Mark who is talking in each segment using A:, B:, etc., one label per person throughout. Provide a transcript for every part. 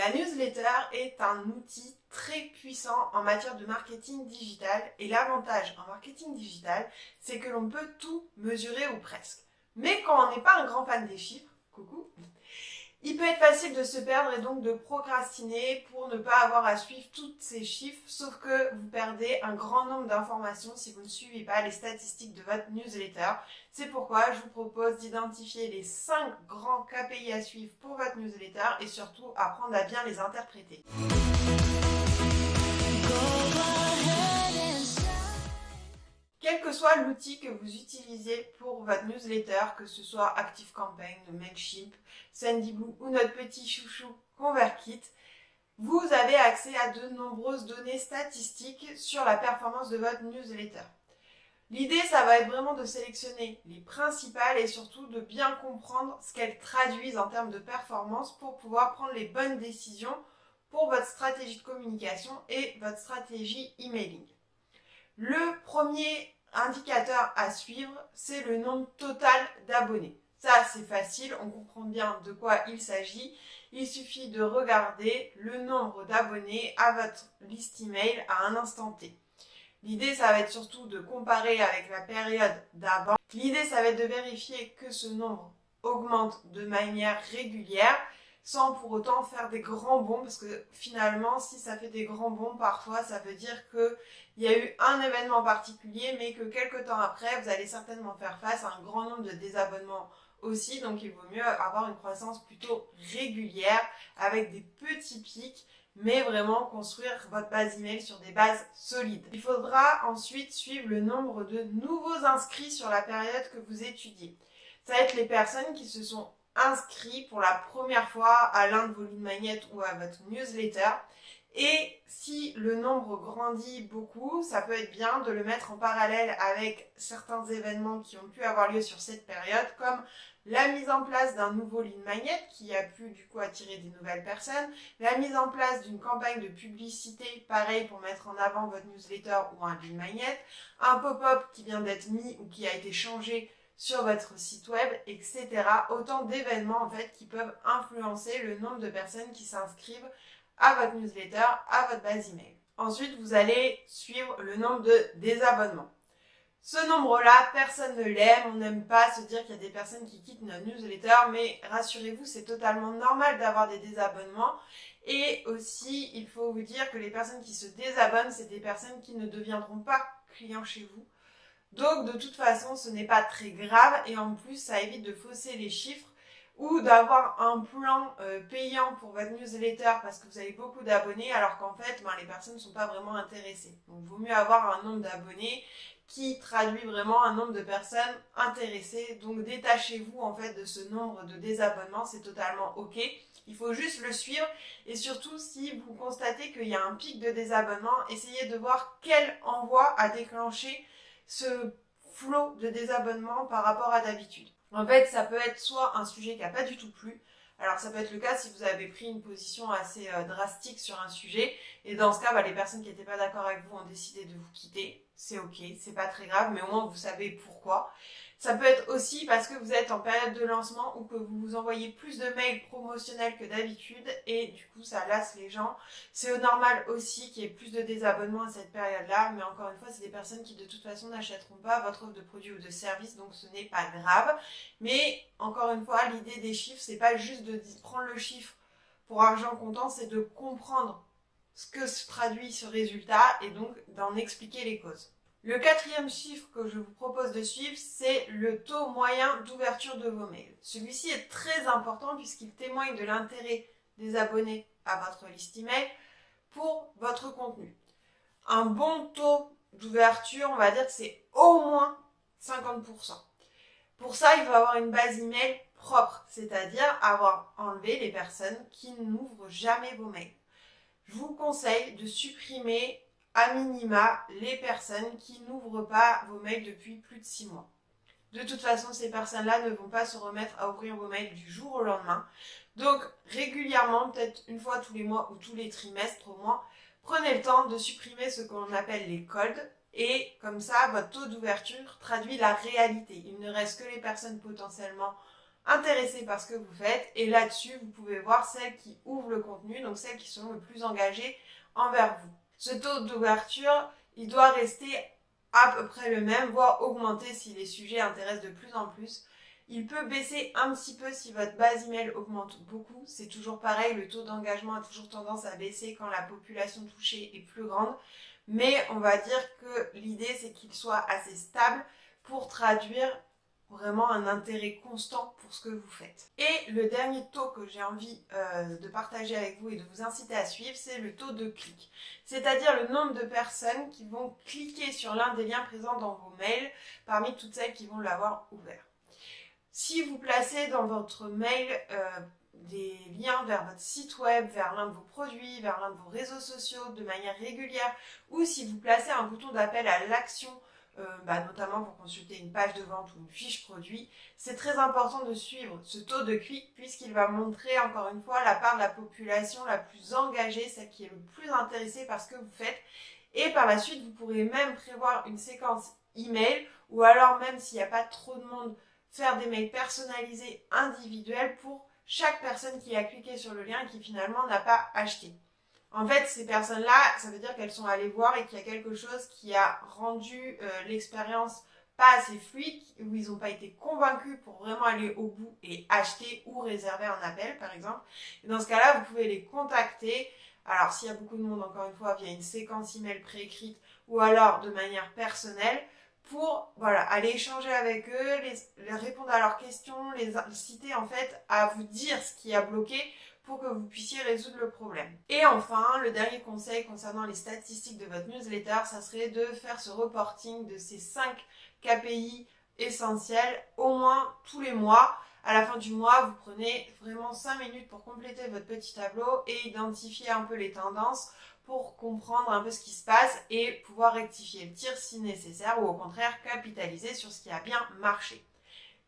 A: La newsletter est un outil très puissant en matière de marketing digital et l'avantage en marketing digital, c'est que l'on peut tout mesurer ou presque. Mais quand on n'est pas un grand fan des chiffres, coucou, il peut être facile de se perdre et donc de procrastiner pour ne pas avoir à suivre tous ces chiffres, sauf que vous perdez un grand nombre d'informations si vous ne suivez pas les statistiques de votre newsletter. C'est pourquoi je vous propose d'identifier les 5 grands KPI à suivre pour votre newsletter et surtout apprendre à bien les interpréter. Quel que soit l'outil que vous utilisez pour votre newsletter, que ce soit ActiveCampaign, Mailchimp, Sendinblue ou notre petit chouchou ConvertKit, vous avez accès à de nombreuses données statistiques sur la performance de votre newsletter. L'idée, ça va être vraiment de sélectionner les principales et surtout de bien comprendre ce qu'elles traduisent en termes de performance pour pouvoir prendre les bonnes décisions pour votre stratégie de communication et votre stratégie emailing. Le premier indicateur à suivre, c'est le nombre total d'abonnés. Ça, c'est facile, on comprend bien de quoi il s'agit. Il suffit de regarder le nombre d'abonnés à votre liste email à un instant T. L'idée, ça va être surtout de comparer avec la période d'avant. L'idée, ça va être de vérifier que ce nombre augmente de manière régulière, sans pour autant faire des grands bonds, parce que finalement, si ça fait des grands bonds, parfois, ça veut dire qu'il y a eu un événement particulier, mais que quelques temps après, vous allez certainement faire face à un grand nombre de désabonnements aussi, donc il vaut mieux avoir une croissance plutôt régulière, avec des petits pics, mais vraiment construire votre base email sur des bases solides. Il faudra ensuite suivre le nombre de nouveaux inscrits sur la période que vous étudiez. Ça va être les personnes qui se sont inscrits pour la première fois à l'un de vos lead magnets ou à votre newsletter. Et si le nombre grandit beaucoup, ça peut être bien de le mettre en parallèle avec certains événements qui ont pu avoir lieu sur cette période, comme la mise en place d'un nouveau lead magnet qui a pu du coup attirer des nouvelles personnes, la mise en place d'une campagne de publicité, pareil pour mettre en avant votre newsletter ou un lead magnet, un pop-up qui vient d'être mis ou qui a été changé sur votre site web, etc. Autant d'événements en fait qui peuvent influencer le nombre de personnes qui s'inscrivent à votre newsletter, à votre base email. Ensuite, vous allez suivre le nombre de désabonnements. Ce nombre-là, personne ne l'aime, on n'aime pas se dire qu'il y a des personnes qui quittent notre newsletter, mais rassurez-vous, c'est totalement normal d'avoir des désabonnements. Et aussi, il faut vous dire que les personnes qui se désabonnent, c'est des personnes qui ne deviendront pas clients chez vous. Donc, de toute façon, ce n'est pas très grave et en plus, ça évite de fausser les chiffres ou d'avoir un plan payant pour votre newsletter parce que vous avez beaucoup d'abonnés alors qu'en fait, les personnes ne sont pas vraiment intéressées. Donc, il vaut mieux avoir un nombre d'abonnés qui traduit vraiment un nombre de personnes intéressées. Donc, détachez-vous en fait de ce nombre de désabonnements, c'est totalement OK. Il faut juste le suivre et surtout, si vous constatez qu'il y a un pic de désabonnements, essayez de voir quel envoi a déclenché ce flot de désabonnement par rapport à d'habitude. En fait, ça peut être soit un sujet qui n'a pas du tout plu, alors ça peut être le cas si vous avez pris une position assez drastique sur un sujet, et dans ce cas, les personnes qui n'étaient pas d'accord avec vous ont décidé de vous quitter, c'est ok, c'est pas très grave, mais au moins vous savez pourquoi. Ça peut être aussi parce que vous êtes en période de lancement ou que vous vous envoyez plus de mails promotionnels que d'habitude et du coup ça lasse les gens. C'est normal aussi qu'il y ait plus de désabonnements à cette période-là, mais encore une fois, c'est des personnes qui de toute façon n'achèteront pas votre offre de produit ou de service, donc ce n'est pas grave. Mais encore une fois, l'idée des chiffres, c'est pas juste de prendre le chiffre pour argent comptant, c'est de comprendre ce que se traduit ce résultat et donc d'en expliquer les causes. Le quatrième chiffre que je vous propose de suivre, c'est le taux moyen d'ouverture de vos mails. Celui-ci est très important puisqu'il témoigne de l'intérêt des abonnés à votre liste email pour votre contenu. Un bon taux d'ouverture, on va dire que c'est au moins 50%. Pour ça, il faut avoir une base email propre, c'est-à-dire avoir enlevé les personnes qui n'ouvrent jamais vos mails. Je vous conseille de supprimer à minima les personnes qui n'ouvrent pas vos mails depuis plus de 6 mois. De toute façon, ces personnes-là ne vont pas se remettre à ouvrir vos mails du jour au lendemain. Donc, régulièrement, peut-être une fois tous les mois ou tous les trimestres au moins, prenez le temps de supprimer ce qu'on appelle les cold et comme ça, votre taux d'ouverture traduit la réalité. Il ne reste que les personnes potentiellement intéressés par ce que vous faites. Et là-dessus, vous pouvez voir celles qui ouvrent le contenu, donc celles qui sont le plus engagées envers vous. Ce taux d'ouverture, il doit rester à peu près le même, voire augmenter si les sujets intéressent de plus en plus. Il peut baisser un petit peu si votre base email augmente beaucoup. C'est toujours pareil, le taux d'engagement a toujours tendance à baisser quand la population touchée est plus grande. Mais on va dire que l'idée, c'est qu'il soit assez stable pour traduire vraiment un intérêt constant pour ce que vous faites. Et le dernier taux que j'ai envie de partager avec vous et de vous inciter à suivre, c'est le taux de clic. C'est-à-dire le nombre de personnes qui vont cliquer sur l'un des liens présents dans vos mails parmi toutes celles qui vont l'avoir ouvert. Si vous placez dans votre mail des liens vers votre site web, vers l'un de vos produits, vers l'un de vos réseaux sociaux de manière régulière, ou si vous placez un bouton d'appel à l'action, notamment pour consulter une page de vente ou une fiche produit, c'est très important de suivre ce taux de clic puisqu'il va montrer encore une fois la part de la population la plus engagée, celle qui est le plus intéressée par ce que vous faites. Et par la suite, vous pourrez même prévoir une séquence email ou alors même s'il n'y a pas trop de monde, faire des mails personnalisés individuels pour chaque personne qui a cliqué sur le lien et qui finalement n'a pas acheté. En fait, ces personnes-là, ça veut dire qu'elles sont allées voir et qu'il y a quelque chose qui a rendu l'expérience pas assez fluide, où ils n'ont pas été convaincus pour vraiment aller au bout et acheter ou réserver un appel, par exemple. Et dans ce cas-là, vous pouvez les contacter. Alors, s'il y a beaucoup de monde, encore une fois, via une séquence email préécrite ou alors de manière personnelle, pour aller échanger avec eux, les répondre à leurs questions, les inciter en fait à vous dire ce qui a bloqué pour que vous puissiez résoudre le problème. Et enfin, le dernier conseil concernant les statistiques de votre newsletter, ça serait de faire ce reporting de ces 5 KPI essentiels au moins tous les mois. À la fin du mois, vous prenez vraiment 5 minutes pour compléter votre petit tableau et identifier un peu les tendances pour comprendre un peu ce qui se passe et pouvoir rectifier le tir si nécessaire ou au contraire capitaliser sur ce qui a bien marché.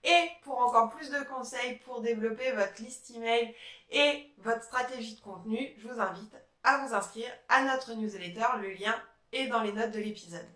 A: Et pour encore plus de conseils pour développer votre liste email et votre stratégie de contenu, je vous invite à vous inscrire à notre newsletter. Le lien est dans les notes de l'épisode.